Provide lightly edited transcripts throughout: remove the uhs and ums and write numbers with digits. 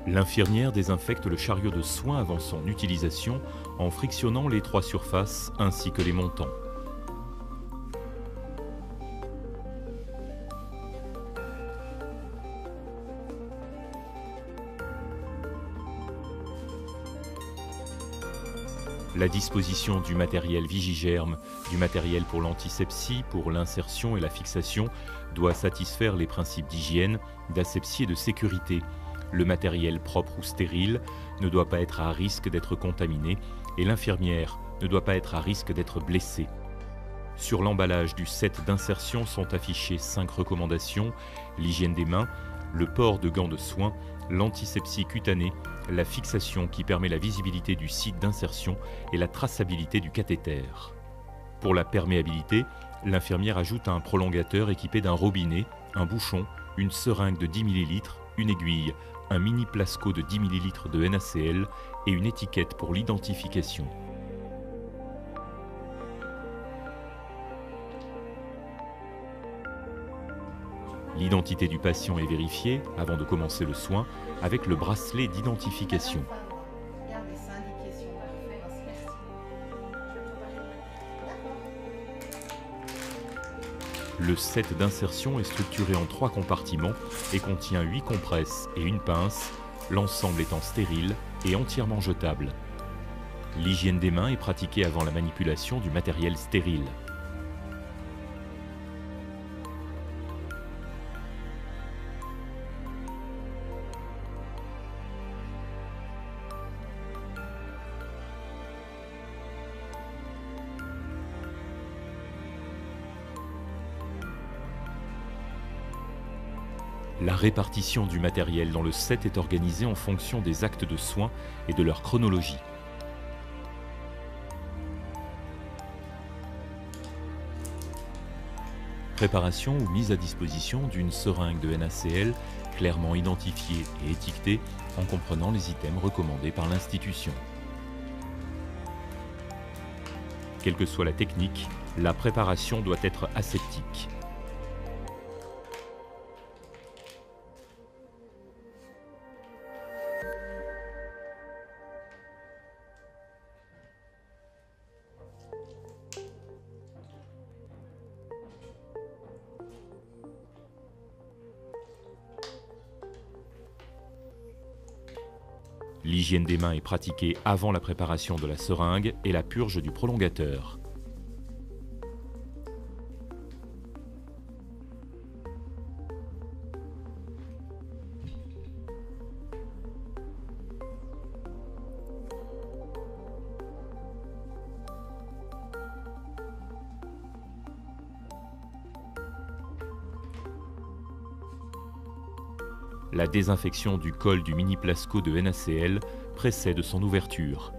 L'infirmière désinfecte le chariot de soins avant son utilisation en frictionnant les trois surfaces ainsi que les montants. La disposition du matériel Vigigerm, du matériel pour l'antisepsie, pour l'insertion et la fixation, doit satisfaire les principes d'hygiène, d'asepsie et de sécurité. Le matériel propre ou stérile ne doit pas être à risque d'être contaminé et l'infirmière ne doit pas être à risque d'être blessée. Sur l'emballage du set d'insertion sont affichées 5 recommandations: l'hygiène des mains, le port de gants de soins, l'antisepsie cutanée, la fixation qui permet la visibilité du site d'insertion et la traçabilité du cathéter. Pour la perméabilité, l'infirmière ajoute un prolongateur équipé d'un robinet, un bouchon, une seringue de 10 ml, une aiguille, un mini plasco de 10 ml de NaCl et une étiquette pour l'identification. L'identité du patient est vérifiée avant de commencer le soin avec le bracelet d'identification. Le set d'insertion est structuré en 3 compartiments et contient 8 compresses et une pince, l'ensemble étant stérile et entièrement jetable. L'hygiène des mains est pratiquée avant la manipulation du matériel stérile. La répartition du matériel dans le set est organisée en fonction des actes de soins et de leur chronologie. Préparation ou mise à disposition d'une seringue de NaCl clairement identifiée et étiquetée en comprenant les items recommandés par l'institution. Quelle que soit la technique, la préparation doit être aseptique. L'hygiène des mains est pratiquée avant la préparation de la seringue et la purge du prolongateur. La désinfection du col du mini plasco de NaCl précède son ouverture.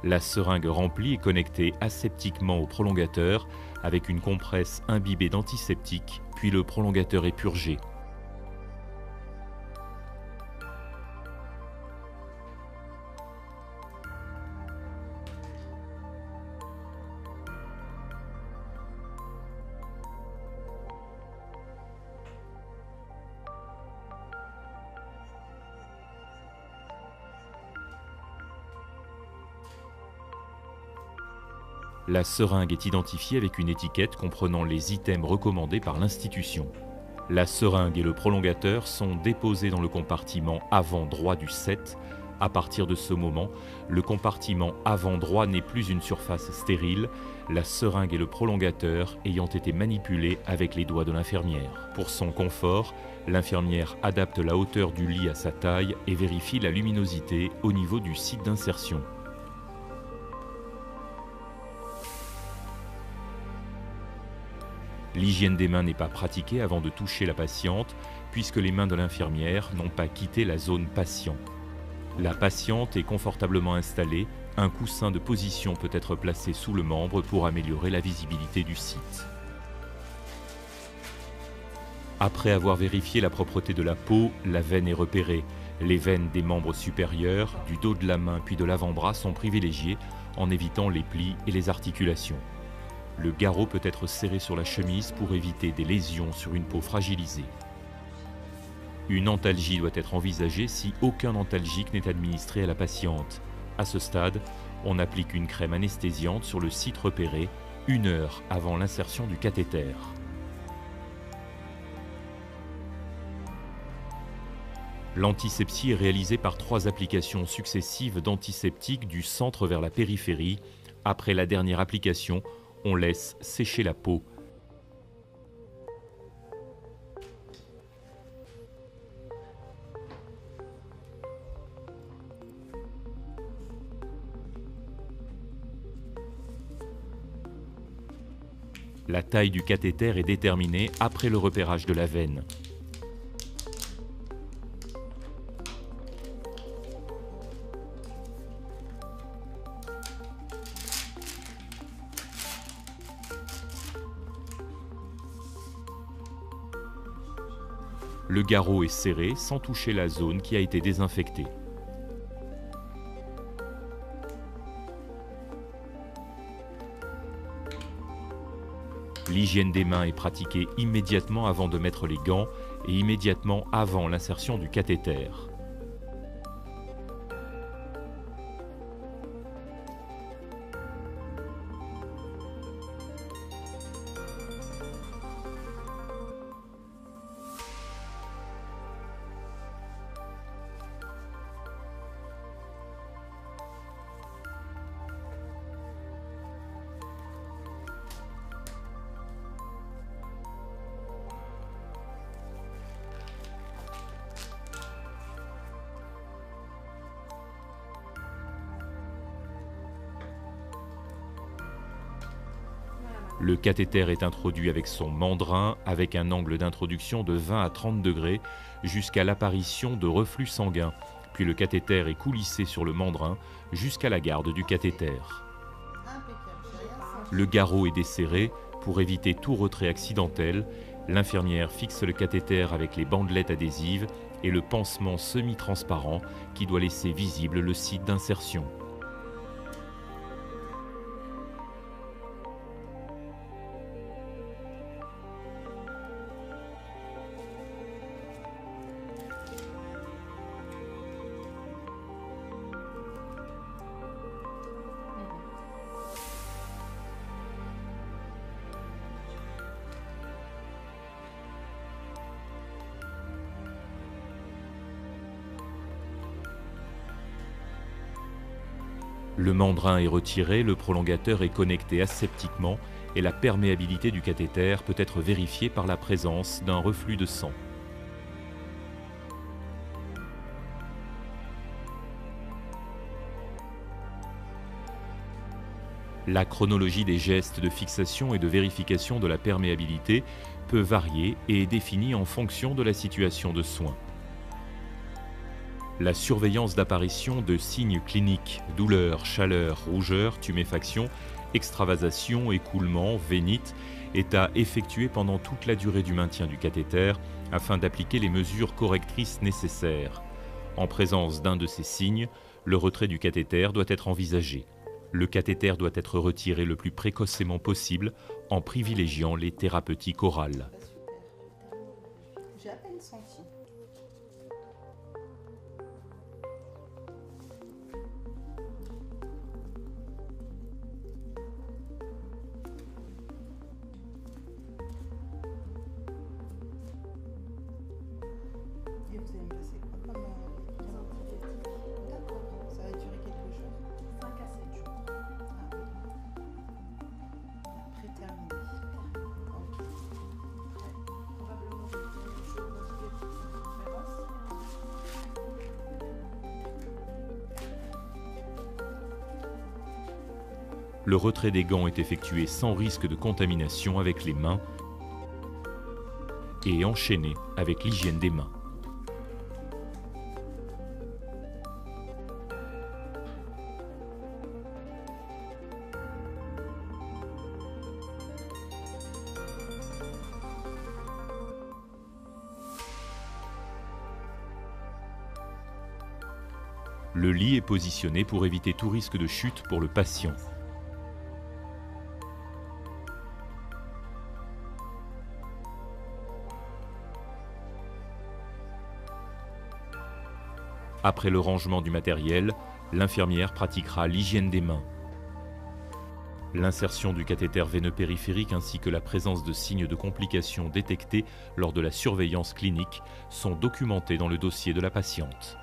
La seringue remplie est connectée aseptiquement au prolongateur avec une compresse imbibée d'antiseptique, puis le prolongateur est purgé. La seringue est identifiée avec une étiquette comprenant les items recommandés par l'institution. La seringue et le prolongateur sont déposés dans le compartiment avant droit du set. À partir de ce moment, le compartiment avant droit n'est plus une surface stérile, la seringue et le prolongateur ayant été manipulés avec les doigts de l'infirmière. Pour son confort, l'infirmière adapte la hauteur du lit à sa taille et vérifie la luminosité au niveau du site d'insertion. L'hygiène des mains n'est pas pratiquée avant de toucher la patiente, puisque les mains de l'infirmière n'ont pas quitté la zone patient. La patiente est confortablement installée, un coussin de position peut être placé sous le membre pour améliorer la visibilité du site. Après avoir vérifié la propreté de la peau, la veine est repérée. Les veines des membres supérieurs, du dos de la main puis de l'avant-bras sont privilégiées en évitant les plis et les articulations. Le garrot peut être serré sur la chemise pour éviter des lésions sur une peau fragilisée. Une antalgie doit être envisagée si aucun antalgique n'est administré à la patiente. À ce stade, on applique une crème anesthésiante sur le site repéré 1 heure avant l'insertion du cathéter. L'antisepsie est réalisée par 3 applications successives d'antiseptiques du centre vers la périphérie. Après la dernière application, on laisse sécher la peau. La taille du cathéter est déterminée après le repérage de la veine. Le garrot est serré sans toucher la zone qui a été désinfectée. L'hygiène des mains est pratiquée immédiatement avant de mettre les gants et immédiatement avant l'insertion du cathéter. Le cathéter est introduit avec son mandrin avec un angle d'introduction de 20 à 30 degrés jusqu'à l'apparition de reflux sanguin. Puis le cathéter est coulissé sur le mandrin jusqu'à la garde du cathéter. Le garrot est desserré pour éviter tout retrait accidentel. L'infirmière fixe le cathéter avec les bandelettes adhésives et le pansement semi-transparent qui doit laisser visible le site d'insertion. Le mandrin est retiré, le prolongateur est connecté aseptiquement et la perméabilité du cathéter peut être vérifiée par la présence d'un reflux de sang. La chronologie des gestes de fixation et de vérification de la perméabilité peut varier et est définie en fonction de la situation de soin. La surveillance d'apparition de signes cliniques, douleur, chaleur, rougeur, tuméfaction, extravasation, écoulement, vénite, est à effectuer pendant toute la durée du maintien du cathéter afin d'appliquer les mesures correctrices nécessaires. En présence d'un de ces signes, le retrait du cathéter doit être envisagé. Le cathéter doit être retiré le plus précocement possible en privilégiant les thérapeutiques orales. J'ai à peine senti. Et vous allez me passer quoi comme Les antibiotiques, D'accord, ça va durer quelque chose. 5 à 7 jours. Ah oui. Après terminé. Ok. Probablement, je vais donner une chose d'antibiotiques sans conférence. Le retrait des gants est effectué sans risque de contamination avec les mains. et enchaîné avec l'hygiène des mains. Le lit est positionné pour éviter tout risque de chute pour le patient. Après le rangement du matériel, l'infirmière pratiquera l'hygiène des mains. L'insertion du cathéter veineux périphérique ainsi que la présence de signes de complications détectés lors de la surveillance clinique sont documentés dans le dossier de la patiente.